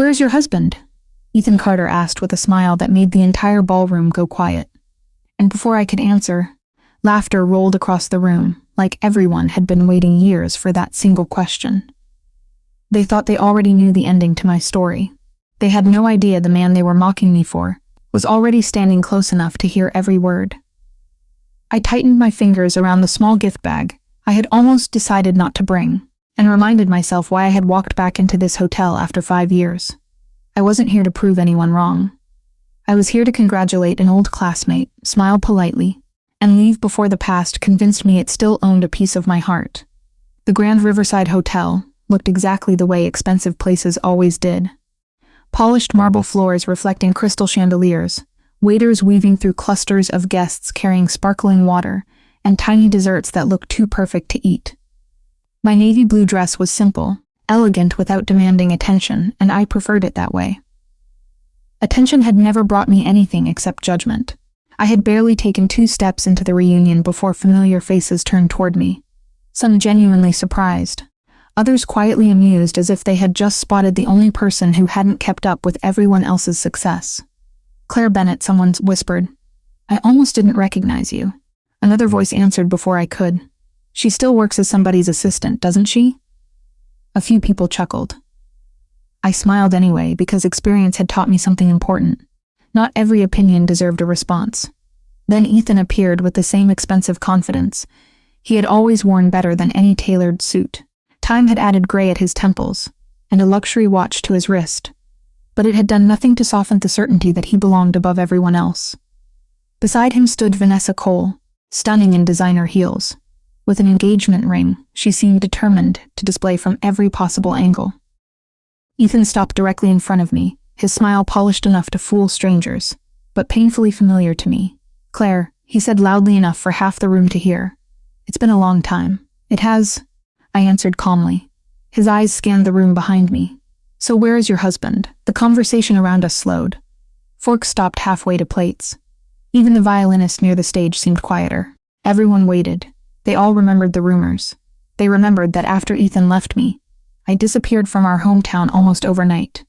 "Where's your husband?" Ethan Carter asked with a smile that made the entire ballroom go quiet. And before I could answer, laughter rolled across the room, like everyone had been waiting years for that single question. They thought they already knew the ending to my story. They had no idea the man they were mocking me for was already standing close enough to hear every word. I tightened my fingers around the small gift bag I had almost decided not to bring, and reminded myself why I had walked back into this hotel after 5 years. I wasn't here to prove anyone wrong. I was here to congratulate an old classmate, smile politely, and leave before the past convinced me it still owned a piece of my heart. The Grand Riverside Hotel looked exactly the way expensive places always did. Polished marble floors reflecting crystal chandeliers, waiters weaving through clusters of guests carrying sparkling water, and tiny desserts that looked too perfect to eat. My navy blue dress was simple, elegant without demanding attention, and I preferred it that way. Attention had never brought me anything except judgment. I had barely taken 2 steps into the reunion before familiar faces turned toward me. Some genuinely surprised, others quietly amused as if they had just spotted the only person who hadn't kept up with everyone else's success. "Claire Bennett," someone whispered. "I almost didn't recognize you." Another voice answered before I could. "She still works as somebody's assistant, doesn't she?" A few people chuckled. I smiled anyway because experience had taught me something important. Not every opinion deserved a response. Then Ethan appeared with the same expensive confidence. He had always worn better than any tailored suit. Time had added gray at his temples, and a luxury watch to his wrist. But it had done nothing to soften the certainty that he belonged above everyone else. Beside him stood Vanessa Cole, stunning in designer heels. With an engagement ring, she seemed determined to display from every possible angle. Ethan stopped directly in front of me, his smile polished enough to fool strangers, but painfully familiar to me. "Claire," he said loudly enough for half the room to hear. "It's been a long time." "It has," I answered calmly. His eyes scanned the room behind me. "So where is your husband?" The conversation around us slowed. Forks stopped halfway to plates. Even the violinist near the stage seemed quieter. Everyone waited. They all remembered the rumors. They remembered that after Ethan left me, I disappeared from our hometown almost overnight.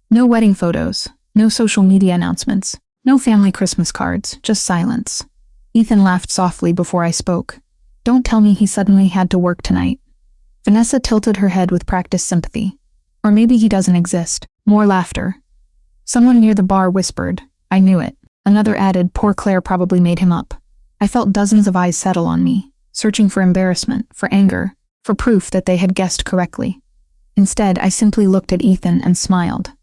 No wedding photos, no social media announcements, no family Christmas cards, just silence. Ethan laughed softly before I spoke. "Don't tell me he suddenly had to work tonight." Vanessa tilted her head with practiced sympathy. "Or maybe he doesn't exist." More laughter. Someone near the bar whispered, "I knew it." Another added, "Poor Claire probably made him up." I felt dozens of eyes settle on me, searching for embarrassment, for anger, for proof that they had guessed correctly. Instead, I simply looked at Ethan and smiled.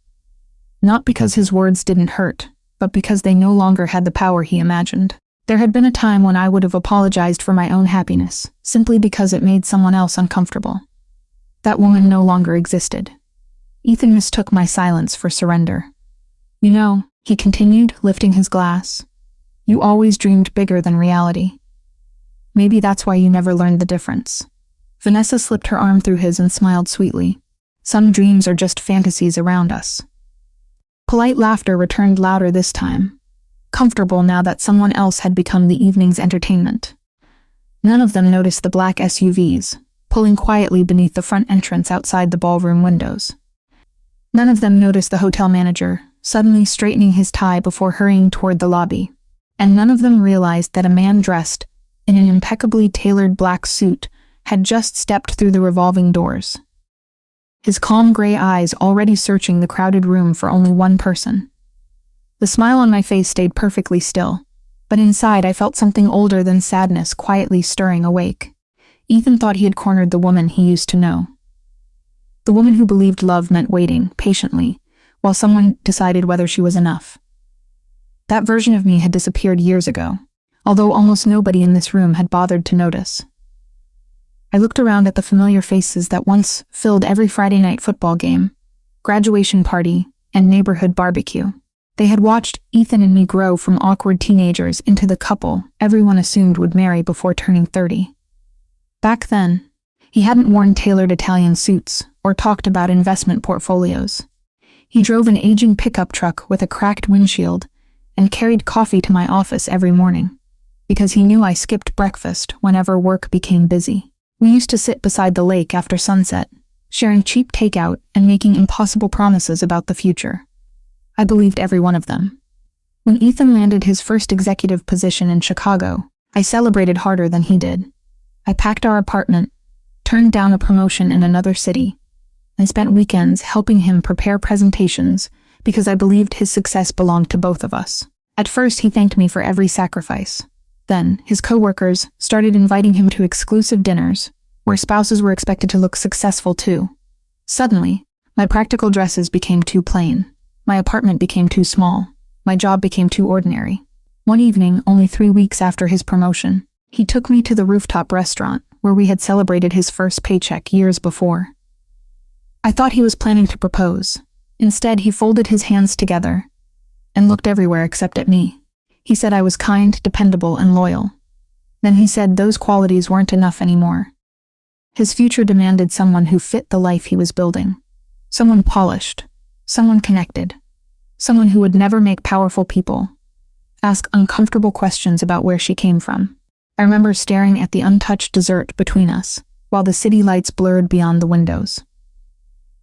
Not because his words didn't hurt, but because they no longer had the power he imagined. There had been a time when I would have apologized for my own happiness, simply because it made someone else uncomfortable. That woman no longer existed. Ethan mistook my silence for surrender. "You know," he continued, lifting his glass, "you always dreamed bigger than reality. Maybe that's why you never learned the difference." Vanessa slipped her arm through his and smiled sweetly. "Some dreams are just fantasies around us." Polite laughter returned louder this time, comfortable now that someone else had become the evening's entertainment. None of them noticed the black SUVs, pulling quietly beneath the front entrance outside the ballroom windows. None of them noticed the hotel manager, suddenly straightening his tie before hurrying toward the lobby. And none of them realized that a man dressed in an impeccably tailored black suit had just stepped through the revolving doors. His calm gray eyes already searching the crowded room for only one person. The smile on my face stayed perfectly still, but inside I felt something older than sadness quietly stirring awake. Ethan thought he had cornered the woman he used to know. The woman who believed love meant waiting, patiently, while someone decided whether she was enough. That version of me had disappeared years ago, although almost nobody in this room had bothered to notice. I looked around at the familiar faces that once filled every Friday night football game, graduation party, and neighborhood barbecue. They had watched Ethan and me grow from awkward teenagers into the couple everyone assumed would marry before turning 30. Back then, he hadn't worn tailored Italian suits or talked about investment portfolios. He drove an aging pickup truck with a cracked windshield and carried coffee to my office every morning, because he knew I skipped breakfast whenever work became busy. We used to sit beside the lake after sunset, sharing cheap takeout and making impossible promises about the future. I believed every one of them. When Ethan landed his first executive position in Chicago, I celebrated harder than he did. I packed our apartment, turned down a promotion in another city. I spent weekends helping him prepare presentations because I believed his success belonged to both of us. At first, he thanked me for every sacrifice. Then, his coworkers started inviting him to exclusive dinners, where spouses were expected to look successful too. Suddenly, my practical dresses became too plain. My apartment became too small. My job became too ordinary. One evening, only 3 weeks after his promotion, he took me to the rooftop restaurant where we had celebrated his first paycheck years before. I thought he was planning to propose. Instead, he folded his hands together and looked everywhere except at me. He said I was kind, dependable, and loyal. Then he said those qualities weren't enough anymore. His future demanded someone who fit the life he was building. Someone polished. Someone connected. Someone who would never make powerful people ask uncomfortable questions about where she came from. I remember staring at the untouched dessert between us, while the city lights blurred beyond the windows.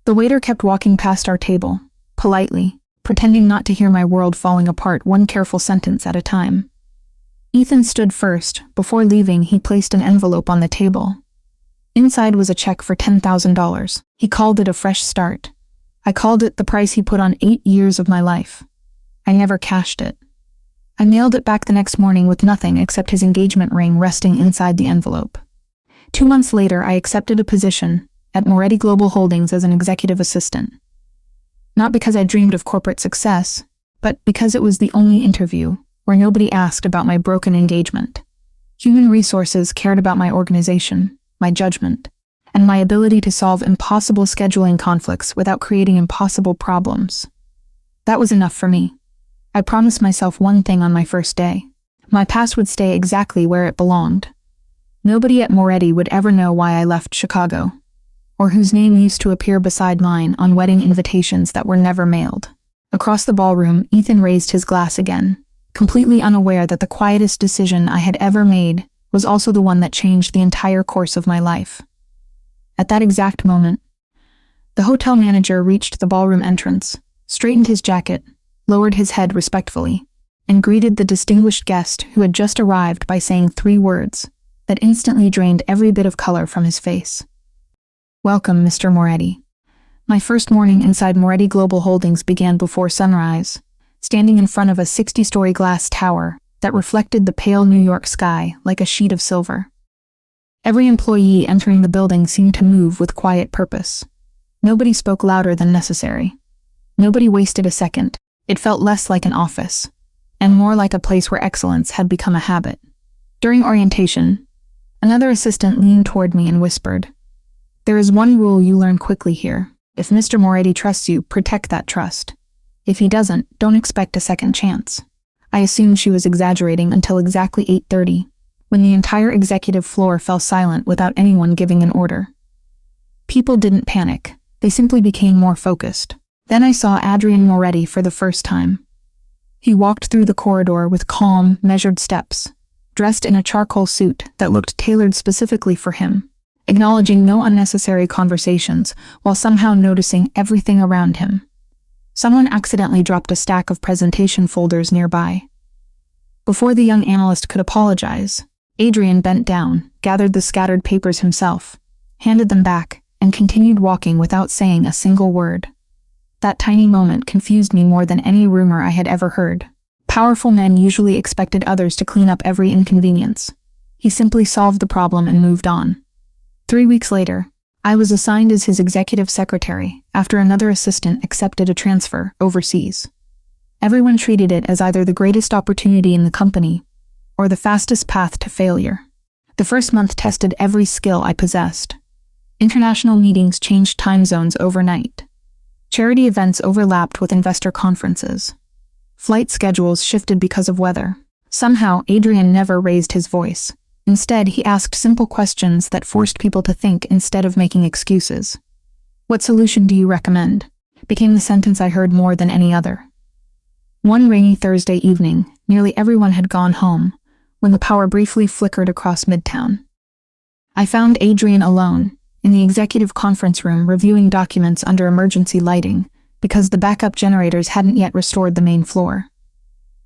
The waiter kept walking past our table, politely, pretending not to hear my world falling apart one careful sentence at a time. Ethan stood first. Before leaving, he placed an envelope on the table. Inside was a check for $10,000. He called it a fresh start. I called it the price he put on 8 years of my life. I never cashed it. I mailed it back the next morning with nothing except his engagement ring resting inside the envelope. 2 months later, I accepted a position at Moretti Global Holdings as an executive assistant. Not because I dreamed of corporate success, but because it was the only interview where nobody asked about my broken engagement. Human resources cared about my organization, my judgment, and my ability to solve impossible scheduling conflicts without creating impossible problems. That was enough for me. I promised myself one thing on my first day. My past would stay exactly where it belonged. Nobody at Moretti would ever know why I left Chicago, or whose name used to appear beside mine on wedding invitations that were never mailed. Across the ballroom, Ethan raised his glass again, completely unaware that the quietest decision I had ever made was also the one that changed the entire course of my life. At that exact moment, the hotel manager reached the ballroom entrance, straightened his jacket, lowered his head respectfully, and greeted the distinguished guest who had just arrived by saying 3 words that instantly drained every bit of color from his face. "Welcome, Mr. Moretti." My first morning inside Moretti Global Holdings began before sunrise, standing in front of a 60-story glass tower that reflected the pale New York sky like a sheet of silver. Every employee entering the building seemed to move with quiet purpose. Nobody spoke louder than necessary. Nobody wasted a second. It felt less like an office, and more like a place where excellence had become a habit. During orientation, another assistant leaned toward me and whispered, "There is one rule you learn quickly here. If Mr. Moretti trusts you, protect that trust. If he doesn't, don't expect a second chance." I assumed she was exaggerating until exactly 8:30, when the entire executive floor fell silent without anyone giving an order. People didn't panic. They simply became more focused. Then I saw Adrian Moretti for the first time. He walked through the corridor with calm, measured steps, dressed in a charcoal suit that looked tailored specifically for him, acknowledging no unnecessary conversations while somehow noticing everything around him. Someone accidentally dropped a stack of presentation folders nearby. Before the young analyst could apologize, Adrian bent down, gathered the scattered papers himself, handed them back, and continued walking without saying a single word. That tiny moment confused me more than any rumor I had ever heard. Powerful men usually expected others to clean up every inconvenience. He simply solved the problem and moved on. 3 weeks later, I was assigned as his executive secretary after another assistant accepted a transfer overseas. Everyone treated it as either the greatest opportunity in the company or the fastest path to failure. The first month tested every skill I possessed. International meetings changed time zones overnight. Charity events overlapped with investor conferences. Flight schedules shifted because of weather. Somehow, Adrian never raised his voice. Instead, he asked simple questions that forced people to think instead of making excuses. "What solution do you recommend?" became the sentence I heard more than any other. One rainy Thursday evening, nearly everyone had gone home, when the power briefly flickered across Midtown. I found Adrian alone, in the executive conference room reviewing documents under emergency lighting because the backup generators hadn't yet restored the main floor.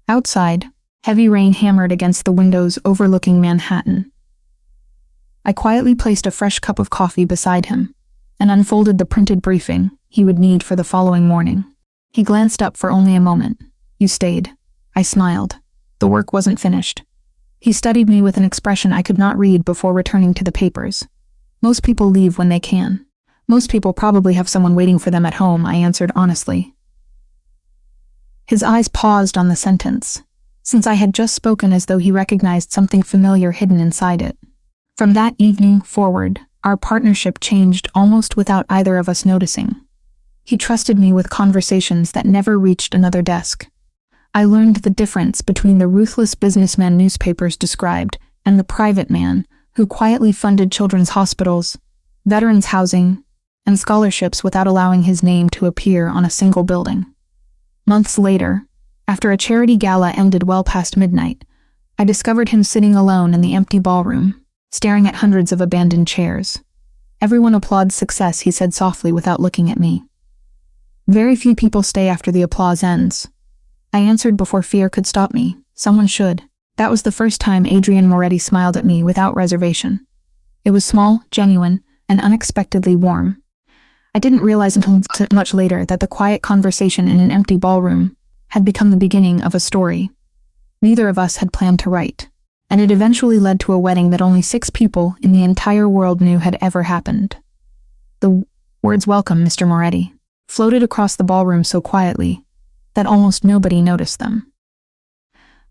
Outside, heavy rain hammered against the windows overlooking Manhattan. I quietly placed a fresh cup of coffee beside him and unfolded the printed briefing he would need for the following morning. He glanced up for only a moment. "You stayed." I smiled. The work wasn't finished. He studied me with an expression I could not read before returning to the papers. "Most people leave when they can. Most people probably have someone waiting for them at home," I answered honestly. His eyes paused on the sentence, since I had just spoken as though he recognized something familiar hidden inside it. From that evening forward, our partnership changed almost without either of us noticing. He trusted me with conversations that never reached another desk. I learned the difference between the ruthless businessman newspapers described and the private man who quietly funded children's hospitals, veterans' housing, and scholarships without allowing his name to appear on a single building. Months later, after a charity gala ended well past midnight, I discovered him sitting alone in the empty ballroom, staring at hundreds of abandoned chairs. "Everyone applauds success," he said softly without looking at me. "Very few people stay after the applause ends." I answered before fear could stop me. "Someone should." That was the first time Adrian Moretti smiled at me without reservation. It was small, genuine, and unexpectedly warm. I didn't realize until much later that the quiet conversation in an empty ballroom had become the beginning of a story neither of us had planned to write, and it eventually led to a wedding that only 6 people in the entire world knew had ever happened. The words "Welcome, Mr. Moretti" floated across the ballroom so quietly that almost nobody noticed them.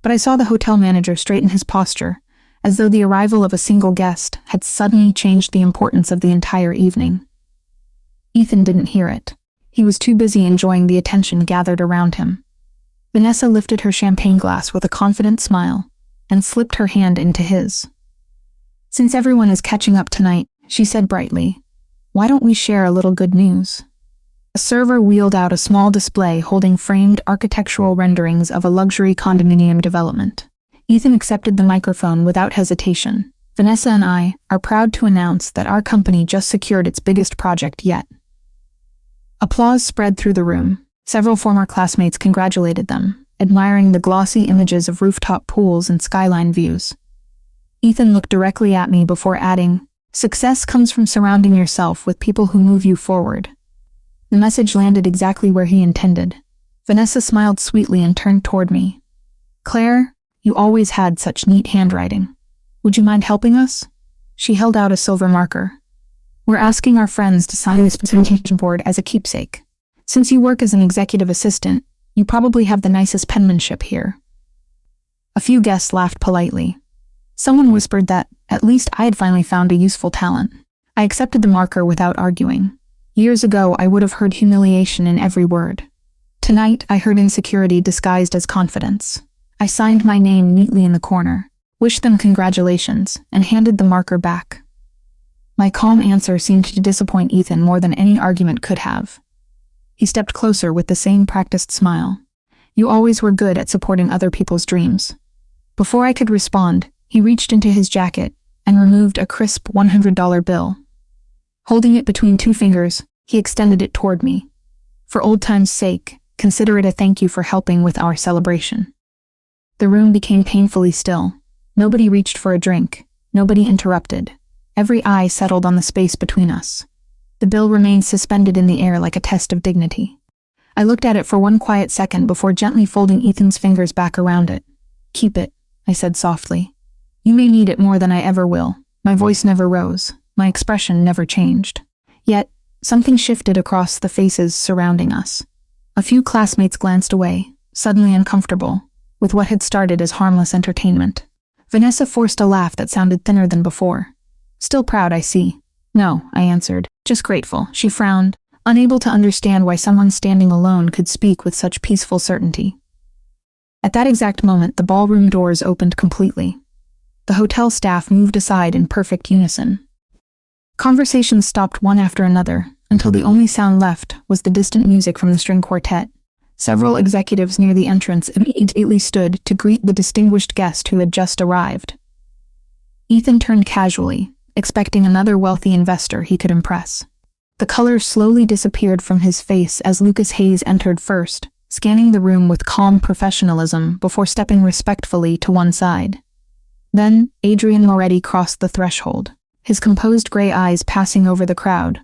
But I saw the hotel manager straighten his posture, as though the arrival of a single guest had suddenly changed the importance of the entire evening. Ethan didn't hear it. He was too busy enjoying the attention gathered around him. Vanessa lifted her champagne glass with a confident smile and slipped her hand into his. "Since everyone is catching up tonight," she said brightly, "why don't we share a little good news?" A server wheeled out a small display holding framed architectural renderings of a luxury condominium development. Ethan accepted the microphone without hesitation. "Vanessa and I are proud to announce that our company just secured its biggest project yet." Applause spread through the room. Several former classmates congratulated them, admiring the glossy images of rooftop pools and skyline views. Ethan looked directly at me before adding, "Success comes from surrounding yourself with people who move you forward." The message landed exactly where he intended. Vanessa smiled sweetly and turned toward me. "Claire, you always had such neat handwriting. Would you mind helping us?" She held out a silver marker. "We're asking our friends to sign this presentation board as a keepsake. Since you work as an executive assistant, you probably have the nicest penmanship here." A few guests laughed politely. Someone whispered that, at least I had finally found a useful talent. I accepted the marker without arguing. Years ago, I would have heard humiliation in every word. Tonight, I heard insecurity disguised as confidence. I signed my name neatly in the corner, wished them congratulations, and handed the marker back. My calm answer seemed to disappoint Ethan more than any argument could have. He stepped closer with the same practiced smile. "You always were good at supporting other people's dreams." Before I could respond, he reached into his jacket and removed a crisp $100 bill. Holding it between 2 fingers, he extended it toward me. "For old time's sake, consider it a thank you for helping with our celebration." The room became painfully still. Nobody reached for a drink. Nobody interrupted. Every eye settled on the space between us. The bill remained suspended in the air like a test of dignity. I looked at it for one quiet second before gently folding Ethan's fingers back around it. "Keep it," I said softly. "You may need it more than I ever will." My voice never rose. My expression never changed. Yet, something shifted across the faces surrounding us. A few classmates glanced away, suddenly uncomfortable, with what had started as harmless entertainment. Vanessa forced a laugh that sounded thinner than before. "Still proud, I see." "No," I answered, "just grateful." She frowned, unable to understand why someone standing alone could speak with such peaceful certainty. At that exact moment, the ballroom doors opened completely. The hotel staff moved aside in perfect unison. Conversations stopped one after another, until the only sound left was the distant music from the string quartet. Several executives near the entrance immediately stood to greet the distinguished guest who had just arrived. Ethan turned casually, expecting another wealthy investor he could impress. The color slowly disappeared from his face as Lucas Hayes entered first, scanning the room with calm professionalism before stepping respectfully to one side. Then, Adrian Moretti crossed the threshold, his composed gray eyes passing over the crowd,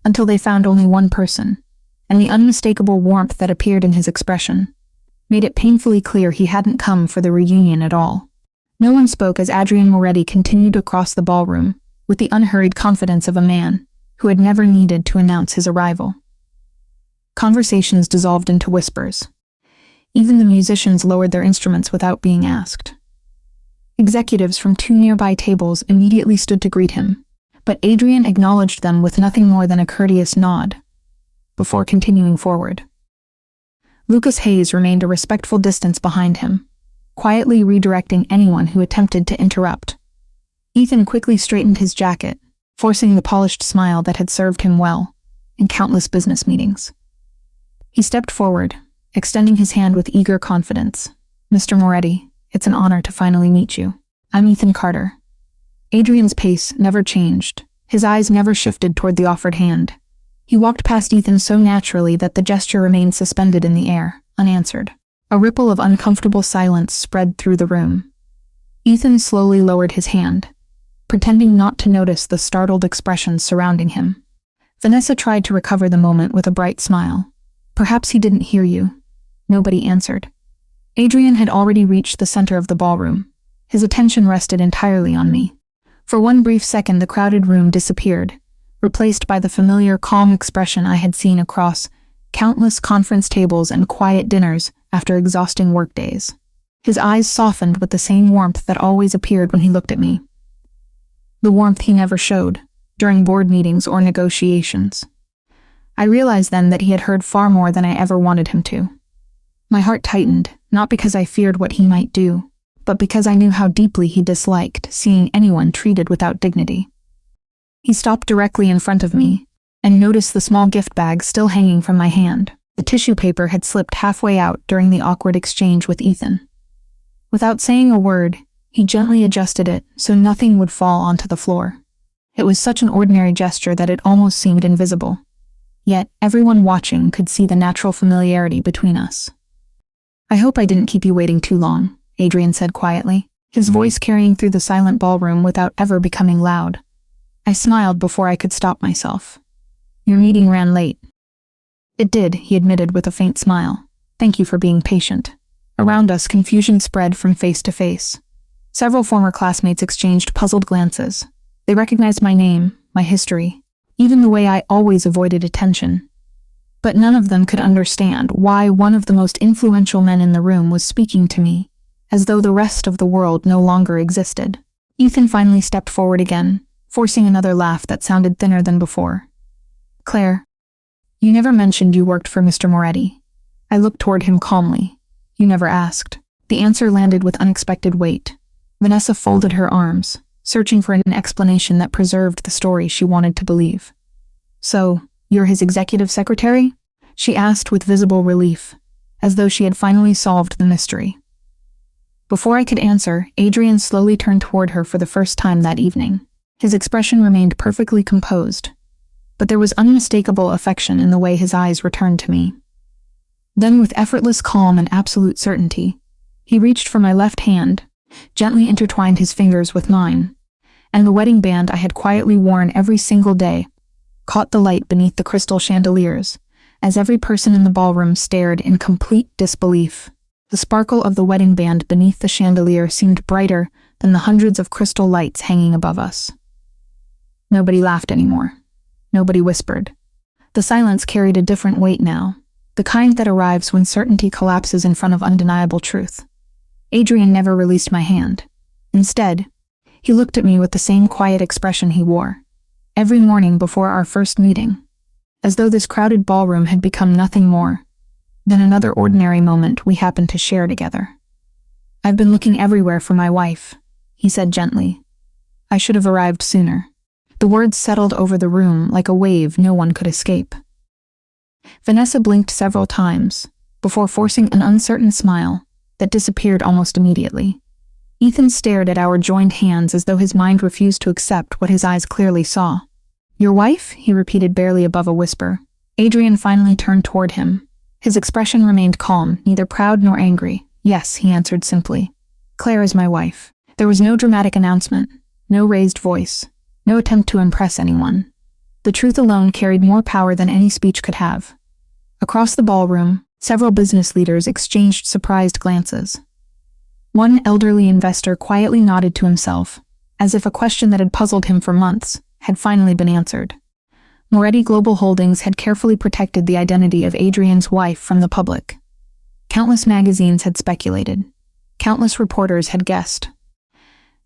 until they found only one person, and the unmistakable warmth that appeared in his expression made it painfully clear he hadn't come for the reunion at all. No one spoke as Adrian Moretti continued across the ballroom, with the unhurried confidence of a man who had never needed to announce his arrival. Conversations dissolved into whispers. Even the musicians lowered their instruments without being asked. Executives from 2 nearby tables immediately stood to greet him, but Adrian acknowledged them with nothing more than a courteous nod, before continuing forward. Lucas Hayes remained a respectful distance behind him, quietly redirecting anyone who attempted to interrupt. Ethan quickly straightened his jacket, forcing the polished smile that had served him well in countless business meetings. He stepped forward, extending his hand with eager confidence. "Mr. Moretti, it's an honor to finally meet you. I'm Ethan Carter." Adrian's pace never changed. His eyes never shifted toward the offered hand. He walked past Ethan so naturally that the gesture remained suspended in the air, unanswered. A ripple of uncomfortable silence spread through the room. Ethan slowly lowered his hand, pretending not to notice the startled expressions surrounding him. Vanessa tried to recover the moment with a bright smile. "Perhaps he didn't hear you." Nobody answered. Adrian had already reached the center of the ballroom. His attention rested entirely on me. For one brief second, the crowded room disappeared, replaced by the familiar calm expression I had seen across countless conference tables and quiet dinners after exhausting workdays. His eyes softened with the same warmth that always appeared when he looked at me. The warmth he never showed during board meetings or negotiations. I realized then that he had heard far more than I ever wanted him to. My heart tightened, not because I feared what he might do, but because I knew how deeply he disliked seeing anyone treated without dignity. He stopped directly in front of me, and noticed the small gift bag still hanging from my hand. The tissue paper had slipped halfway out during the awkward exchange with Ethan. Without saying a word, he gently adjusted it so nothing would fall onto the floor. It was such an ordinary gesture that it almost seemed invisible. Yet everyone watching could see the natural familiarity between us. "I hope I didn't keep you waiting too long," Adrian said quietly, his voice carrying through the silent ballroom without ever becoming loud. I smiled before I could stop myself. "Your meeting ran late." "It did," he admitted with a faint smile. "Thank you for being patient." Around us, confusion spread from face to face. Several former classmates exchanged puzzled glances. They recognized my name, my history, even the way I always avoided attention. But none of them could understand why one of the most influential men in the room was speaking to me, as though the rest of the world no longer existed. Ethan finally stepped forward again, forcing another laugh that sounded thinner than before. "Claire, you never mentioned you worked for Mr. Moretti." I looked toward him calmly. "You never asked." The answer landed with unexpected weight. Vanessa folded her arms, searching for an explanation that preserved the story she wanted to believe. "So, you're his executive secretary?" she asked with visible relief, as though she had finally solved the mystery. Before I could answer, Adrian slowly turned toward her for the first time that evening. His expression remained perfectly composed, but there was unmistakable affection in the way his eyes returned to me. Then, with effortless calm and absolute certainty, he reached for my left hand, gently intertwined his fingers with mine, and the wedding band I had quietly worn every single day caught the light beneath the crystal chandeliers, as every person in the ballroom stared in complete disbelief. The sparkle of the wedding band beneath the chandelier seemed brighter than the hundreds of crystal lights hanging above us. Nobody laughed anymore. Nobody whispered. The silence carried a different weight now, the kind that arrives when certainty collapses in front of undeniable truth. Adrian never released my hand. Instead, he looked at me with the same quiet expression he wore every morning before our first meeting, as though this crowded ballroom had become nothing more than another ordinary moment we happened to share together. "I've been looking everywhere for my wife," he said gently. "I should have arrived sooner." The words settled over the room like a wave no one could escape. Vanessa blinked several times, before forcing an uncertain smile that disappeared almost immediately. Ethan stared at our joined hands as though his mind refused to accept what his eyes clearly saw. "Your wife?" he repeated barely above a whisper. Adrian finally turned toward him. His expression remained calm, neither proud nor angry. "Yes," he answered simply. "Claire is my wife." There was no dramatic announcement, no raised voice, no attempt to impress anyone. The truth alone carried more power than any speech could have. Across the ballroom, several business leaders exchanged surprised glances. One elderly investor quietly nodded to himself, as if a question that had puzzled him for months had finally been answered. Moretti Global Holdings had carefully protected the identity of Adrian's wife from the public. Countless magazines had speculated. Countless reporters had guessed.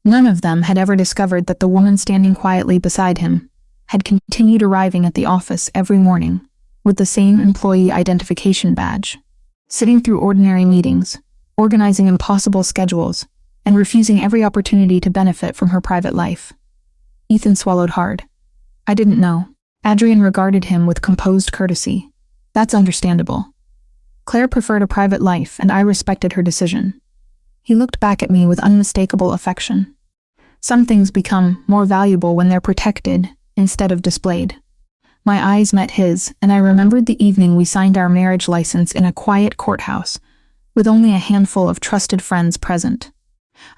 None of them had ever discovered that the woman standing quietly beside him had continued arriving at the office every morning with the same employee identification badge, sitting through ordinary meetings, organizing impossible schedules, and refusing every opportunity to benefit from her private life. Ethan swallowed hard. "I didn't know." Adrian regarded him with composed courtesy. "That's understandable. Claire preferred a private life, and I respected her decision." He looked back at me with unmistakable affection. Some things become more valuable when they're protected instead of displayed. My eyes met his, and I remembered the evening we signed our marriage license in a quiet courthouse, with only a handful of trusted friends present.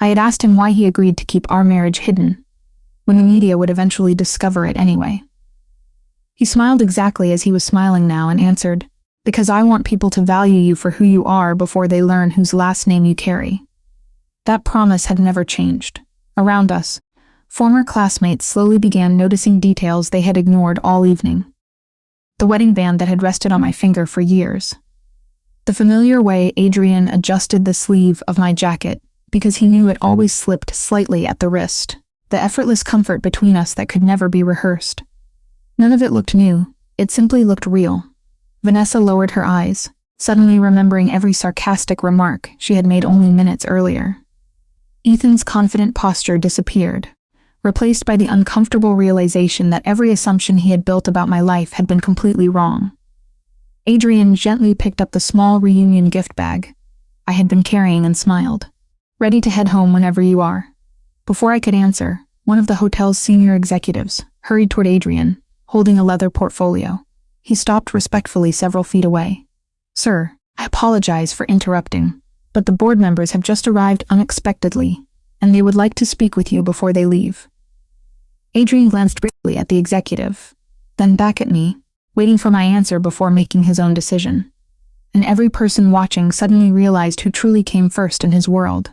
I had asked him why he agreed to keep our marriage hidden, when the media would eventually discover it anyway. He smiled exactly as he was smiling now and answered, "Because I want people to value you for who you are before they learn whose last name you carry." That promise had never changed. Around us, former classmates slowly began noticing details they had ignored all evening. The wedding band that had rested on my finger for years. The familiar way Adrian adjusted the sleeve of my jacket because he knew it always slipped slightly at the wrist. The effortless comfort between us that could never be rehearsed. None of it looked new, it simply looked real. Vanessa lowered her eyes, suddenly remembering every sarcastic remark she had made only minutes earlier. Ethan's confident posture disappeared, replaced by the uncomfortable realization that every assumption he had built about my life had been completely wrong. Adrian gently picked up the small reunion gift bag I had been carrying and smiled. "Ready to head home whenever you are." Before I could answer, one of the hotel's senior executives hurried toward Adrian, holding a leather portfolio. He stopped respectfully several feet away. "Sir, I apologize for interrupting, but the board members have just arrived unexpectedly, and they would like to speak with you before they leave." Adrian glanced briefly at the executive, then back at me, waiting for my answer before making his own decision. And every person watching suddenly realized who truly came first in his world.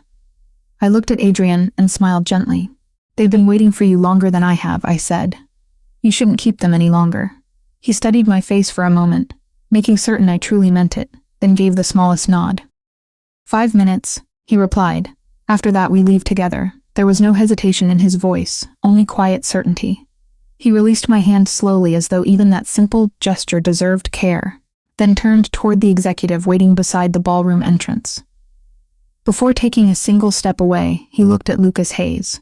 I looked at Adrian and smiled gently. "They've been waiting for you longer than I have," I said. "You shouldn't keep them any longer." He studied my face for a moment, making certain I truly meant it, then gave the smallest nod. "5 minutes," he replied. "After that we leave together." There was no hesitation in his voice, only quiet certainty. He released my hand slowly as though even that simple gesture deserved care, then turned toward the executive waiting beside the ballroom entrance. Before taking a single step away, he looked at Lucas Hayes.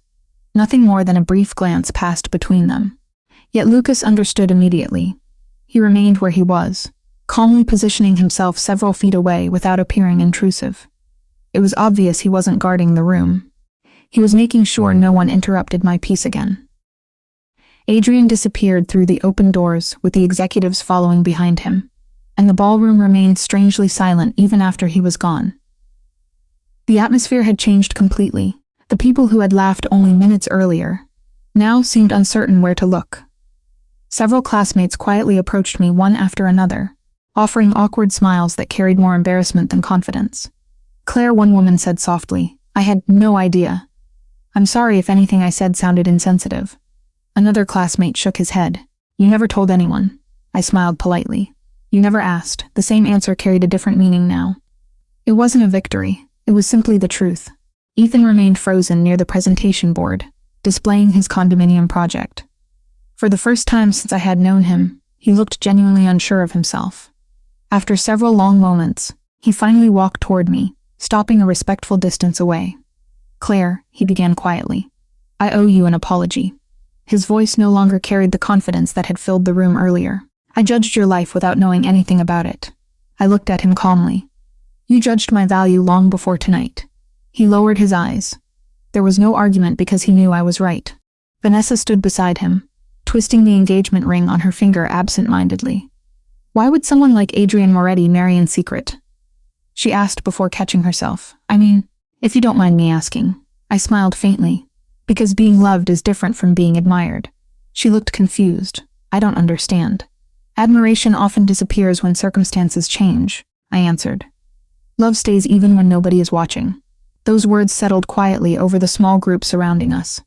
Nothing more than a brief glance passed between them. Yet Lucas understood immediately. He remained where he was, calmly positioning himself several feet away without appearing intrusive. It was obvious he wasn't guarding the room. He was making sure no one interrupted my peace again. Adrian disappeared through the open doors, with the executives following behind him, and the ballroom remained strangely silent even after he was gone. The atmosphere had changed completely. The people who had laughed only minutes earlier now seemed uncertain where to look. Several classmates quietly approached me one after another, offering awkward smiles that carried more embarrassment than confidence. "Claire," one woman said softly, "I had no idea. I'm sorry if anything I said sounded insensitive." Another classmate shook his head. "You never told anyone." I smiled politely. "You never asked." The same answer carried a different meaning now. It wasn't a victory. It was simply the truth. Ethan remained frozen near the presentation board, displaying his condominium project. For the first time since I had known him, he looked genuinely unsure of himself. After several long moments, he finally walked toward me, stopping a respectful distance away. "Claire," he began quietly, "I owe you an apology." His voice no longer carried the confidence that had filled the room earlier. "I judged your life without knowing anything about it." I looked at him calmly. "You judged my value long before tonight." He lowered his eyes. There was no argument because he knew I was right. Vanessa stood beside him, twisting the engagement ring on her finger absent-mindedly. Why would someone like Adrian Moretti marry in secret? She asked before catching herself. I mean, if you don't mind me asking. I smiled faintly. Because being loved is different from being admired. She looked confused. I don't understand. Admiration often disappears when circumstances change, I answered. Love stays even when nobody is watching. Those words settled quietly over the small group surrounding us.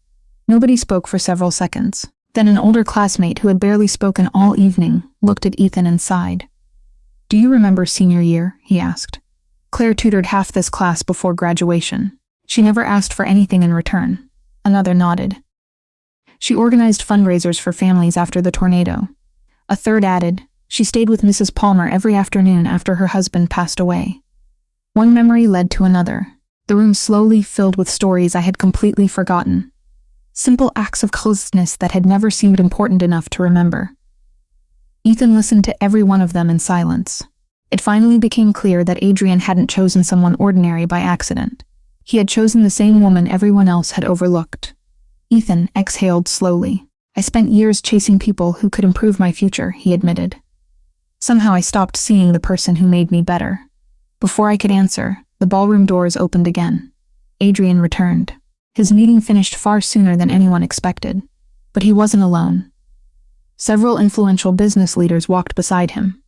Nobody spoke for several seconds. Then an older classmate who had barely spoken all evening looked at Ethan and sighed. Do you remember senior year? He asked. Claire tutored half this class before graduation. She never asked for anything in return. Another nodded. She organized fundraisers for families after the tornado. A third added, she stayed with Mrs. Palmer every afternoon after her husband passed away. One memory led to another. The room slowly filled with stories I had completely forgotten. Simple acts of closeness that had never seemed important enough to remember. Ethan listened to every one of them in silence. It finally became clear that Adrian hadn't chosen someone ordinary by accident. He had chosen the same woman everyone else had overlooked. Ethan exhaled slowly. I spent years chasing people who could improve my future, he admitted. Somehow I stopped seeing the person who made me better. Before I could answer, the ballroom doors opened again. Adrian returned. His meeting finished far sooner than anyone expected. But he wasn't alone. Several influential business leaders walked beside him.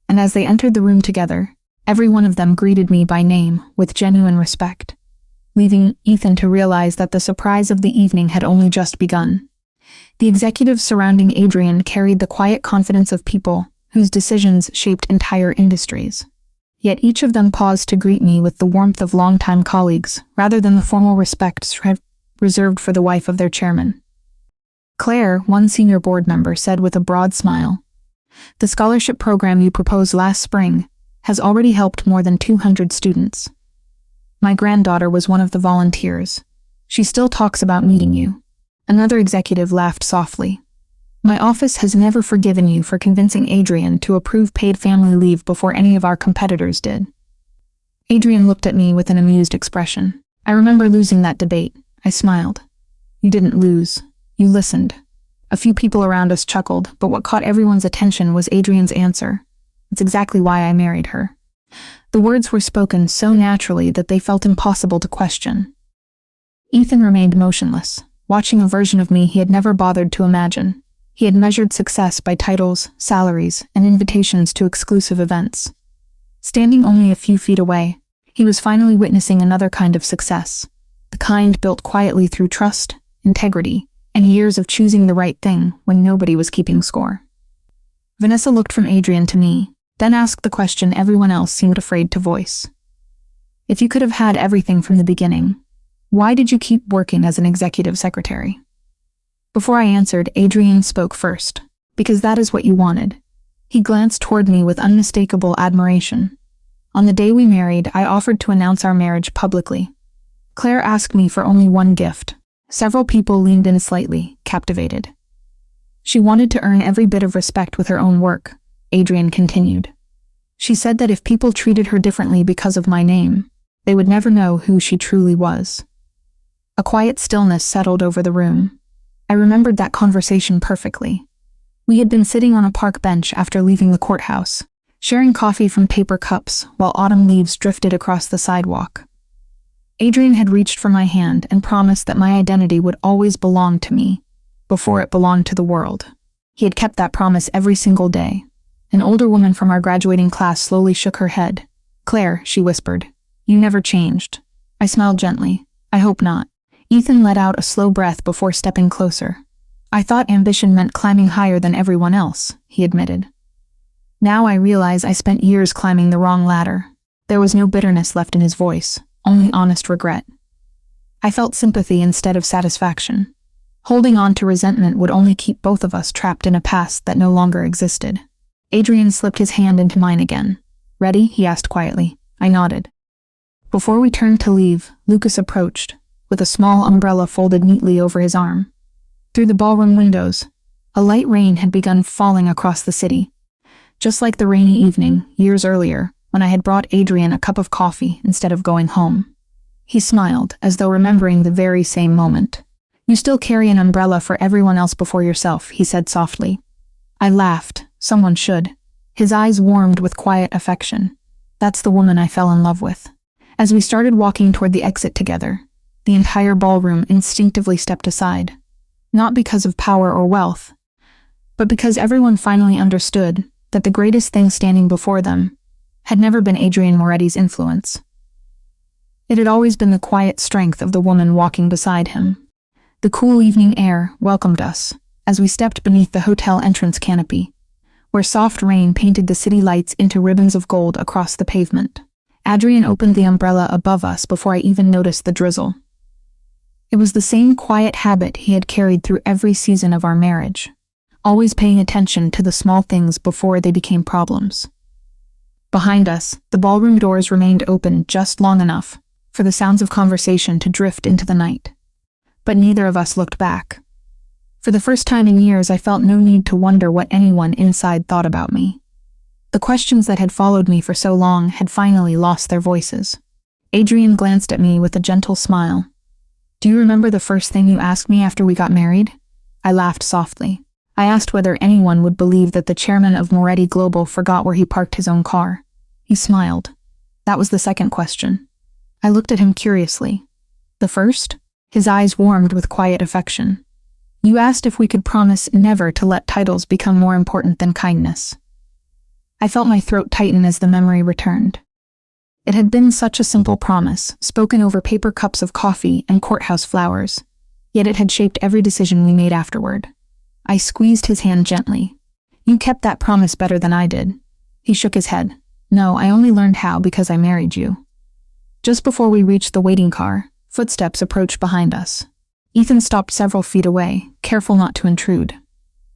And as they entered the room together, every one of them greeted me by name with genuine respect, leaving Ethan to realize that the surprise of the evening had only just begun. The executives surrounding Adrian carried the quiet confidence of people whose decisions shaped entire industries. Yet each of them paused to greet me with the warmth of longtime colleagues, rather than the formal respect reserved for the wife of their chairman. Claire, one senior board member, said with a broad smile, "The scholarship program you proposed last spring has already helped more than 200 students. My granddaughter was one of the volunteers. She still talks about meeting you." Another executive laughed softly. "My office has never forgiven you for convincing Adrian to approve paid family leave before any of our competitors did." Adrian looked at me with an amused expression. "I remember losing that debate," I smiled. "You didn't lose. You listened." A few people around us chuckled, but what caught everyone's attention was Adrian's answer. "It's exactly why I married her." The words were spoken so naturally that they felt impossible to question. Ethan remained motionless, watching a version of me he had never bothered to imagine. He had measured success by titles, salaries, and invitations to exclusive events. Standing only a few feet away, he was finally witnessing another kind of success, the kind built quietly through trust, integrity, and years of choosing the right thing when nobody was keeping score. Vanessa looked from Adrian to me, then asked the question everyone else seemed afraid to voice. "If you could have had everything from the beginning, why did you keep working as an executive secretary?" Before I answered, Adrian spoke first. "Because that is what you wanted." He glanced toward me with unmistakable admiration. "On the day we married, I offered to announce our marriage publicly. Claire asked me for only one gift." Several people leaned in slightly, captivated. "She wanted to earn every bit of respect with her own work," Adrian continued. "She said that if people treated her differently because of my name, they would never know who she truly was." A quiet stillness settled over the room. I remembered that conversation perfectly. We had been sitting on a park bench after leaving the courthouse, sharing coffee from paper cups while autumn leaves drifted across the sidewalk. Adrian had reached for my hand and promised that my identity would always belong to me, before it belonged to the world. He had kept that promise every single day. An older woman from our graduating class slowly shook her head. "Claire," she whispered, "you never changed." I smiled gently. "I hope not." Ethan let out a slow breath before stepping closer. "I thought ambition meant climbing higher than everyone else," he admitted. Now I realize I spent years climbing the wrong ladder. There was no bitterness left in his voice, only honest regret. I felt sympathy instead of satisfaction. Holding on to resentment would only keep both of us trapped in a past that no longer existed. Adrian slipped his hand into mine again. "Ready?" he asked quietly. I nodded. Before we turned to leave, Lucas approached, with a small umbrella folded neatly over his arm. Through the ballroom windows, a light rain had begun falling across the city, just like the rainy evening, years earlier, when I had brought Adrian a cup of coffee instead of going home. He smiled, as though remembering the very same moment. You still carry an umbrella for everyone else before yourself, he said softly. I laughed. Someone should. His eyes warmed with quiet affection. That's the woman I fell in love with. As we started walking toward the exit together, the entire ballroom instinctively stepped aside. Not because of power or wealth, but because everyone finally understood that the greatest thing standing before them had never been Adrian Moretti's influence. It had always been the quiet strength of the woman walking beside him. The cool evening air welcomed us as we stepped beneath the hotel entrance canopy, where soft rain painted the city lights into ribbons of gold across the pavement. Adrian opened the umbrella above us before I even noticed the drizzle. It was the same quiet habit he had carried through every season of our marriage, always paying attention to the small things before they became problems. Behind us, the ballroom doors remained open just long enough for the sounds of conversation to drift into the night. But neither of us looked back. For the first time in years, I felt no need to wonder what anyone inside thought about me. The questions that had followed me for so long had finally lost their voices. Adrian glanced at me with a gentle smile. Do you remember the first thing you asked me after we got married? I laughed softly. I asked whether anyone would believe that the chairman of Moretti Global forgot where he parked his own car. He smiled. That was the second question. I looked at him curiously. The first? His eyes warmed with quiet affection. You asked if we could promise never to let titles become more important than kindness. I felt my throat tighten as the memory returned. It had been such a simple promise, spoken over paper cups of coffee and courthouse flowers, yet it had shaped every decision we made afterward. I squeezed his hand gently. You kept that promise better than I did. He shook his head. No, I only learned how because I married you. Just before we reached the waiting car, footsteps approached behind us. Ethan stopped several feet away, careful not to intrude.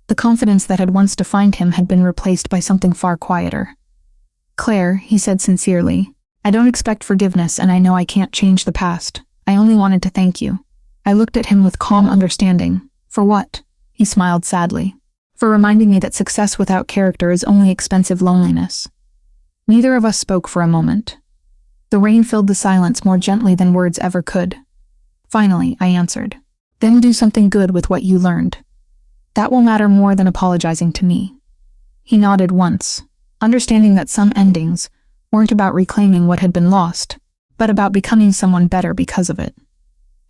The confidence that had once defined him had been replaced by something far quieter. Claire, he said sincerely, I don't expect forgiveness and I know I can't change the past. I only wanted to thank you. I looked at him with calm understanding. For what? He smiled sadly. For reminding me that success without character is only expensive loneliness. Neither of us spoke for a moment. The rain filled the silence more gently than words ever could. Finally, I answered. Then do something good with what you learned. That will matter more than apologizing to me. He nodded once, understanding that some endings weren't about reclaiming what had been lost, but about becoming someone better because of it.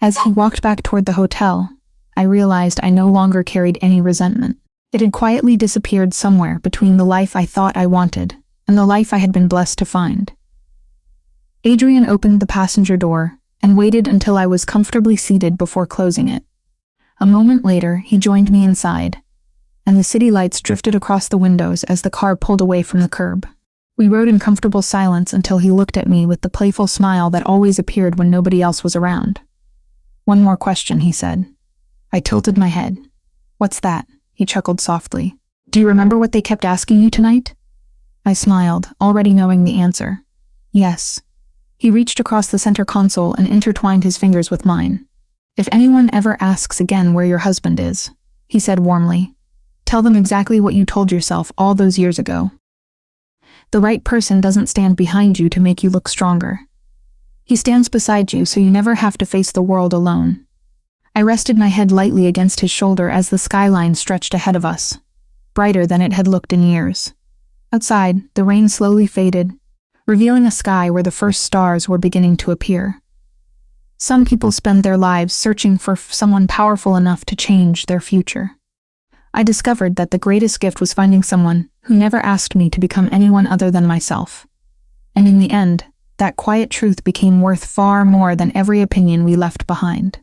As he walked back toward the hotel, I realized I no longer carried any resentment. It had quietly disappeared somewhere between the life I thought I wanted and the life I had been blessed to find. Adrian opened the passenger door and waited until I was comfortably seated before closing it. A moment later, he joined me inside, and the city lights drifted across the windows as the car pulled away from the curb. We rode in comfortable silence until he looked at me with the playful smile that always appeared when nobody else was around. One more question, he said. I tilted my head. What's that? He chuckled softly. Do you remember what they kept asking you tonight? I smiled, already knowing the answer. Yes. He reached across the center console and intertwined his fingers with mine. If anyone ever asks again where your husband is, he said warmly, tell them exactly what you told yourself all those years ago. The right person doesn't stand behind you to make you look stronger. He stands beside you so you never have to face the world alone. I rested my head lightly against his shoulder as the skyline stretched ahead of us, brighter than it had looked in years. Outside, the rain slowly faded, revealing a sky where the first stars were beginning to appear. Some people spend their lives searching for someone powerful enough to change their future. I discovered that the greatest gift was finding someone who never asked me to become anyone other than myself. And in the end, that quiet truth became worth far more than every opinion we left behind.